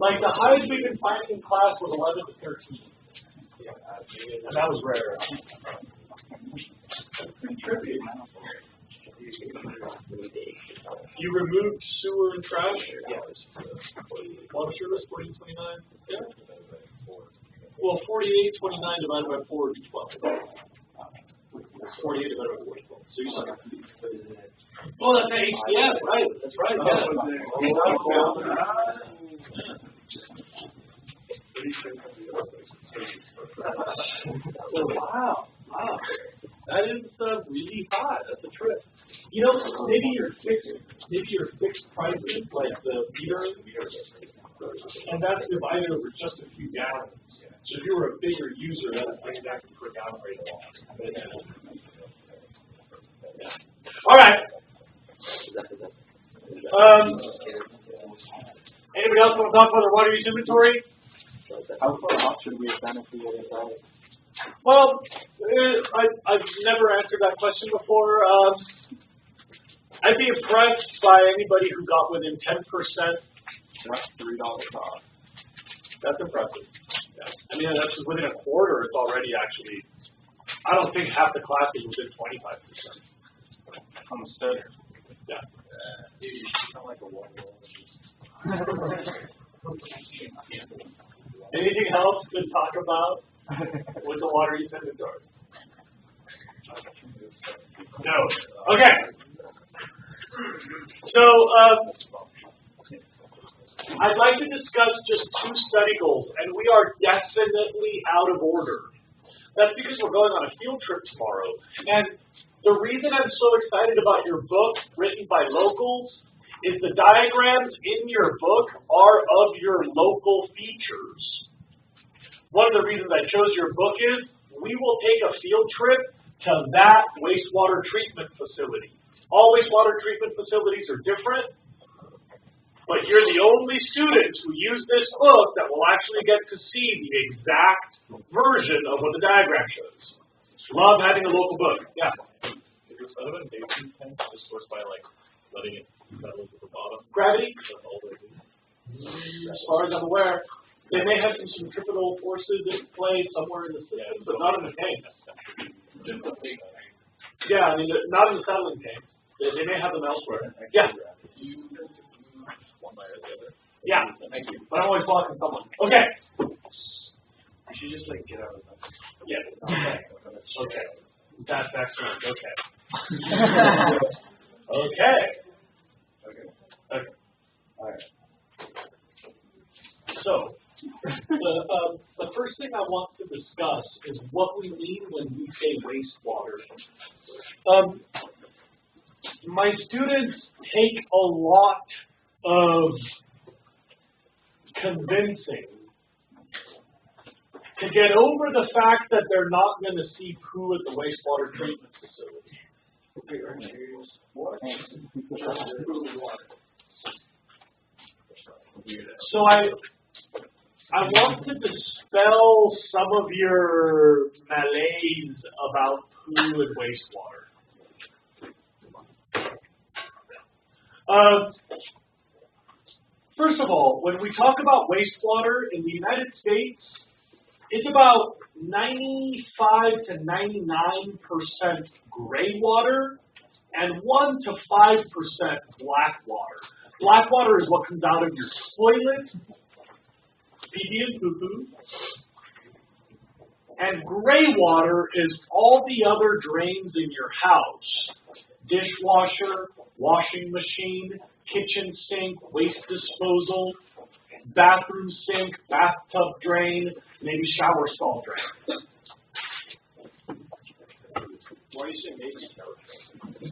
Like the highest we could find in class was 11 to 13. And that was rare. You removed sewer and trash? Yeah. Water service, 1429? Yeah. Well, 4829 divided by 4 is 12. 48 divided by 4 is 12. So you saw that. Oh, that's APES, right? That's right. Yeah. Wow. Wow. That is really high. That's a trip. You know, maybe your fixed prices, like the meter, and that's divided over just a few gallons. So if you were a bigger user, that would bring that per gallon rate along. All right. Anybody else want to talk about the water use inventory? How far off should we have done if we were about? Well, I've never answered that question before. I'd be impressed by anybody who got within 10%. That's $3 off. That's impressive. Yeah. I mean, that's just within a quarter. It's already actually. I don't think half the class is within 25%. Understood. Yeah. You sound like a one-year-old. Anything else to talk about with the water use inventory? No. Okay. So I'd like to discuss just 2 study goals, and we are definitely out of order. That's because we're going on a field trip tomorrow. And the reason I'm so excited about your book written by locals is the diagrams in your book are of your local features. One of the reasons I chose your book is we will take a field trip to that wastewater treatment facility. All wastewater treatment facilities are different, but you're the only students who use this book that will actually get to see the exact version of what the diagram shows. Love having a local book. Yeah. Is this better than basin tank just sourced by like letting it settle to the bottom? Gravity? As far as I'm aware, they may have some centripetal forces at play somewhere in the system, but not in the tank. Yeah, I mean, not in the settling tank. They may have them elsewhere. Yeah. One by the other. Yeah. Thank you. But I'm always blocking someone. Okay. You should just like get out of that. Yeah. Okay. Okay. That's excellent. Okay. Okay. Okay. All right. So, the first thing I want to discuss is what we mean when we say wastewater. My students take a lot of convincing to get over the fact that they're not going to see poo at the wastewater treatment facility. So I want to dispel some of your malaise about poo and wastewater. First of all, when we talk about wastewater in the United States, it's about 95 to 99% gray water and 1 to 5% black water. Black water is what comes out of your toilet, pee and poo-poo. And gray water is all the other drains in your house. Dishwasher, washing machine, kitchen sink, waste disposal, bathroom sink, bathtub drain, maybe shower stall drain. Why are you saying maybe shower?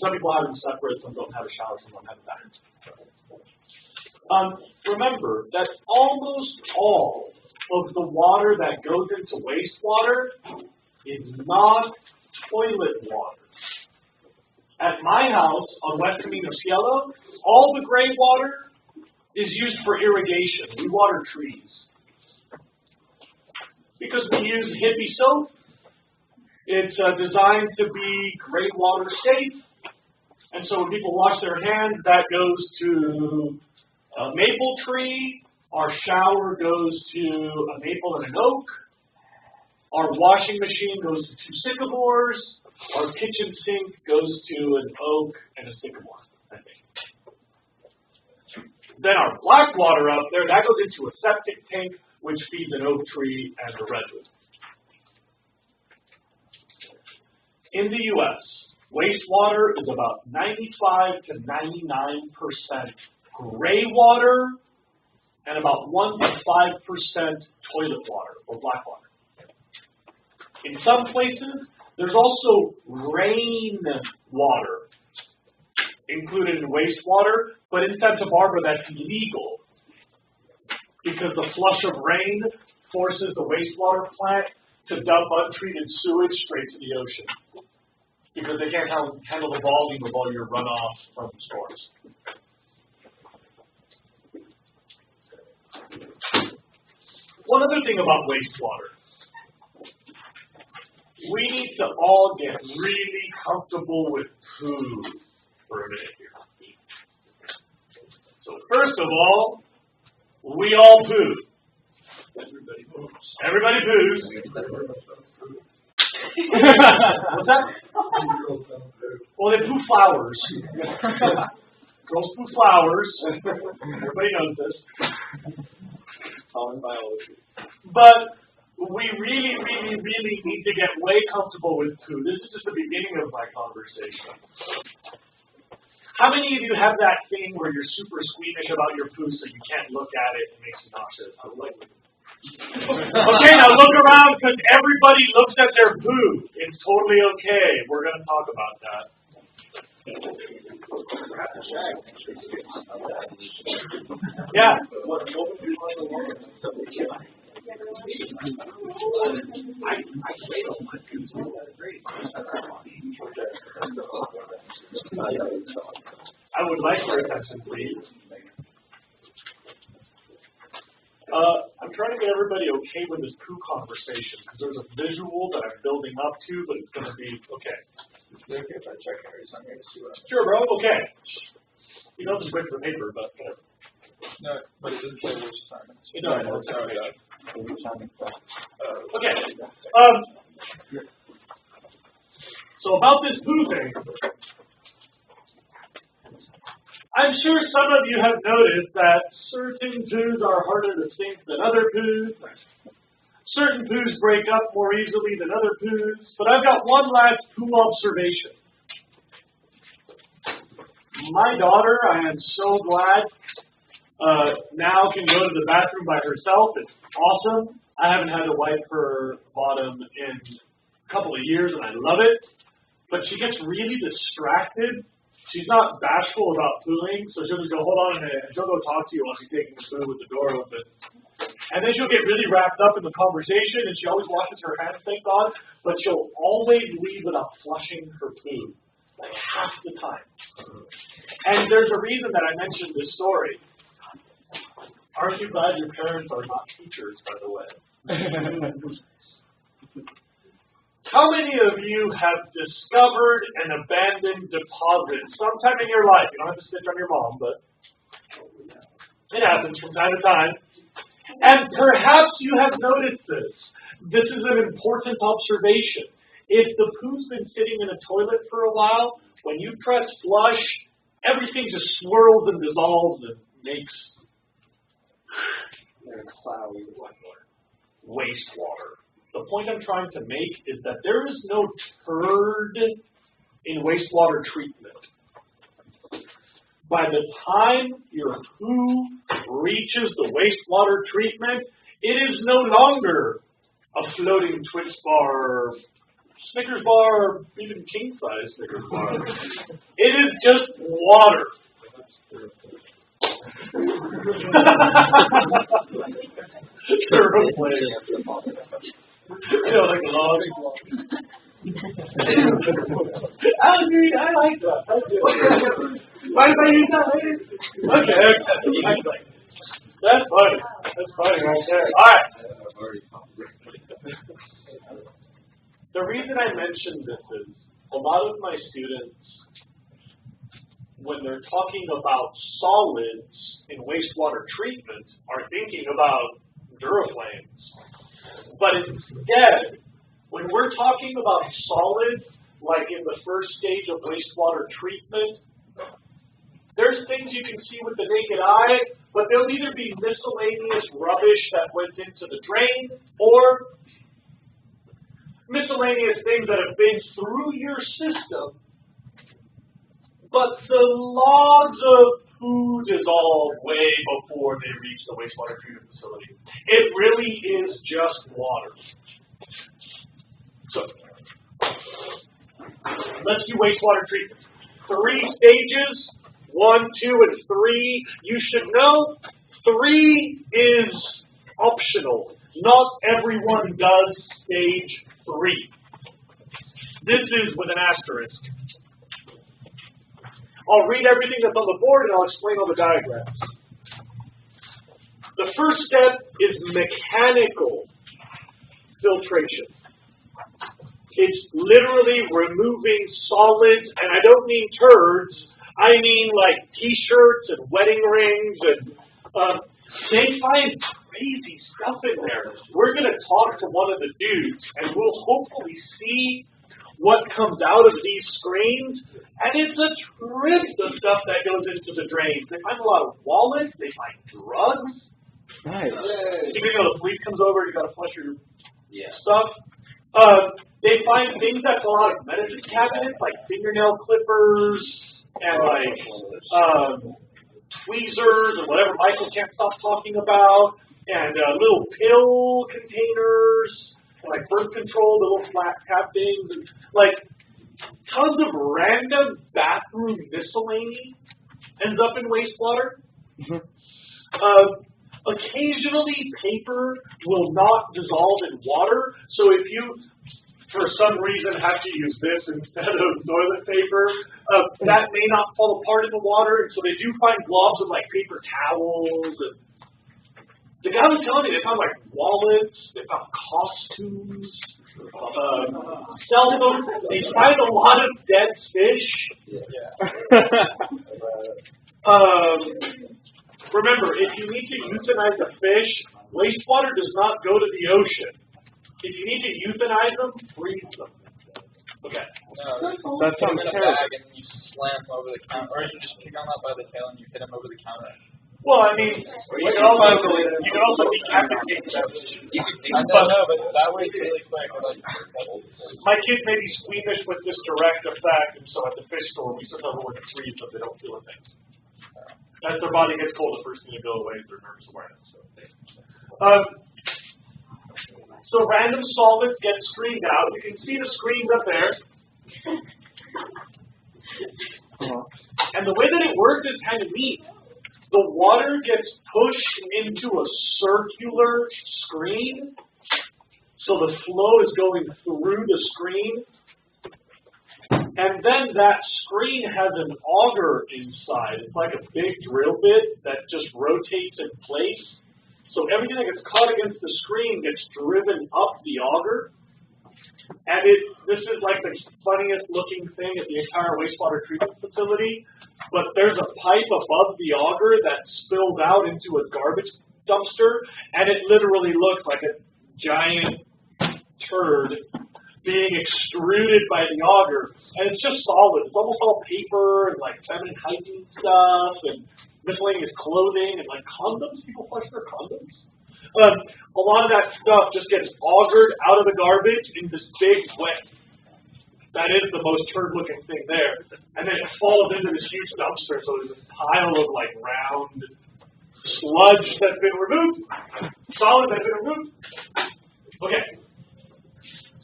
Some people have them separate, some don't have a shower, some don't have a bathroom. Remember that almost all of the water that goes into wastewater is not toilet water. At my house on West Camino Cielo, all the gray water is used for irrigation. We water trees. Because we use hippie soap. It's designed to be gray water safe. And so when people wash their hands, that goes to A maple tree, our shower goes to a maple and an oak. Our washing machine goes to 2 sycamores. Our kitchen sink goes to an oak and a sycamore, I think. Then our black water up there, that goes into a septic tank, which feeds an oak tree and a redwood. In the U.S., wastewater is about 95 to 99% gray water and about 1 to 5% toilet water or black water. In some places, there's also rain water included in wastewater, but in Santa Barbara that's illegal because the flush of rain forces the wastewater plant to dump untreated sewage straight to the ocean because they can't handle the volume of all your runoff from storms. One other thing about wastewater. We need to all get really comfortable with poo for a minute here. So first of all, we all poo. Everybody poos. Everybody poos. What's that? Well, they poo flowers. Girls poo flowers. Everybody knows this. Common biology. But we really, really, really need to get way comfortable with poo. This is just the beginning of my conversation. How many of you have that thing where you're super squeamish about your poo so you can't look at it and it makes you nauseous? Okay, now look around because everybody looks at their poo. It's totally okay. We're going to talk about that. Yeah. I would like your attention, please. I'm trying to get everybody okay with this poo conversation because there's a visual that I'm building up to, but it's going to be okay. Okay, if I check every time, I see what Sure, bro. Okay. You know this is great for the paper, but whatever. No, but it doesn't say which time. It does. Which time it's Okay. So about this poo thing, I'm sure some of you have noticed that certain poos are harder to sink than other poos. Certain poos break up more easily than other poos. But I've got one last poo observation. My daughter, I am so glad, now can go to the bathroom by herself. It's awesome. I haven't had to wipe her bottom in a couple of years, and I love it. But she gets really distracted. She's not bashful about pooing, so she'll just go, hold on a minute, and she'll go talk to you while she's taking a poo with the door open. And then she'll get really wrapped up in the conversation, and she always washes her hands, thank God, but she'll always leave without flushing her poo, like half the time. And there's a reason that I mentioned this story. Aren't you glad your parents are not teachers, by the way? How many of you have discovered an abandoned deposit sometime in your life? You don't have to snitch on your mom, but it happens from time to time. And perhaps you have noticed this. This is an important observation. If the poo's been sitting in a toilet for a while, when you press flush, everything just swirls and dissolves and makes cloudy wastewater. The point I'm trying to make is that there is no turd in wastewater treatment. By the time your poo reaches the wastewater treatment, it is no longer a floating Twix bar, Snickers bar, or even king-size Snickers bar. It is just water. You know, like a log. I agree. I like that. Why did I use that later? Okay. That's funny. That's funny right there. All right. The reason I mentioned this is a lot of my students when they're talking about solids in wastewater treatment, are thinking about Duraflames. But instead, when we're talking about solids, like in the first stage of wastewater treatment, there's things you can see with the naked eye, but there'll either be miscellaneous rubbish that went into the drain, or miscellaneous things that have been through your system, but the logs of poo dissolve way before they reach the wastewater treatment facility. It really is just water. So, let's do wastewater treatment. 3 stages, 1, 2, and 3. You should know 3 is optional. Not everyone does stage 3. This is with an asterisk. I'll read everything that's on the board and I'll explain all the diagrams. The first step is mechanical filtration. It's literally removing solids, and I don't mean turds, I mean like t-shirts and wedding rings, and they find crazy stuff in there. We're going to talk to one of the dudes, and we'll hopefully see what comes out of these screens, and it's a trip, the stuff that goes into the drains. They find a lot of wallets, they find drugs. Nice. You know, the police comes over, you got to flush your stuff. They find things that fall out of medicine cabinets, like fingernail clippers, and like tweezers, or whatever Michael can't stop talking about, and little pill containers, like birth control, the little flat cap things, and like tons of random bathroom miscellany ends up in wastewater. Occasionally, paper will not dissolve in water, so if you, for some reason, have to use this instead of toilet paper, that may not fall apart in the water, and so they do find globs of like paper towels. And the guy was telling me they found like wallets, they found costumes, cell phones. They find a lot of dead fish. Remember, if you need to euthanize a fish, wastewater does not go to the ocean. If you need to euthanize them, freeze them. Okay. That sounds in a terrible. bag and you slam them over the counter, or you just pick them up by the tail and you hit them over the counter. Well, I mean, you can also decapitate them. I don't know, but that way it's really quick. My kids may be squeamish with this direct effect, and so at the fish store, we sometimes want to freeze them. They don't feel a thing. As their body gets cold, the first thing to go away is their nervous awareness. So random solvents get screened out. You can see the screens up there. And the way that it works is kind of neat. The water gets pushed into a circular screen. So the flow is going through the screen. And then that screen has an auger inside. It's like a big drill bit that just rotates in place. So everything that gets caught against the screen gets driven up the auger. And this is like the funniest looking thing at the entire wastewater treatment facility. But there's a pipe above the auger that spills out into a garbage dumpster. And it literally looks like a giant turd being extruded by the auger, and it's just solid. It's almost all paper and like feminine hygiene stuff and miscellaneous clothing and like condoms. People flush their condoms. A lot of that stuff just gets augered out of the garbage in this big wet. That is the most turd-looking thing there, and then it falls into this huge dumpster. So there's this pile of like round sludge that's been removed, solid that's been removed. Okay.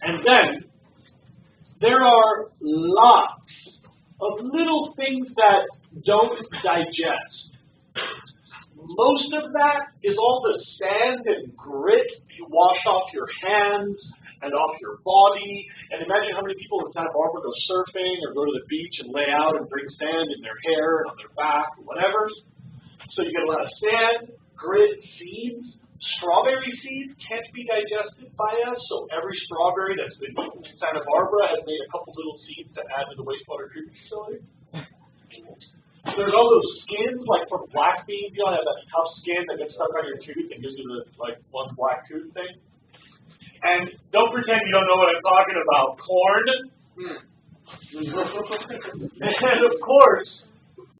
And then there are lots of little things that don't digest. Most of that is all the sand and grit you wash off your hands and off your body. And imagine how many people in Santa Barbara go surfing or go to the beach and lay out and bring sand in their hair and on their back or whatever. So you get a lot of sand, grit, seeds. Strawberry seeds can't be digested by us, so every strawberry that's been eaten in Santa Barbara has made a couple little seeds to add to the wastewater treatment facility. There's all those skins, like from black beans, you know, have that tough skin that gets stuck on your tooth and gives you the, like, one black tooth thing. And don't pretend you don't know what I'm talking about. Corn. And of course,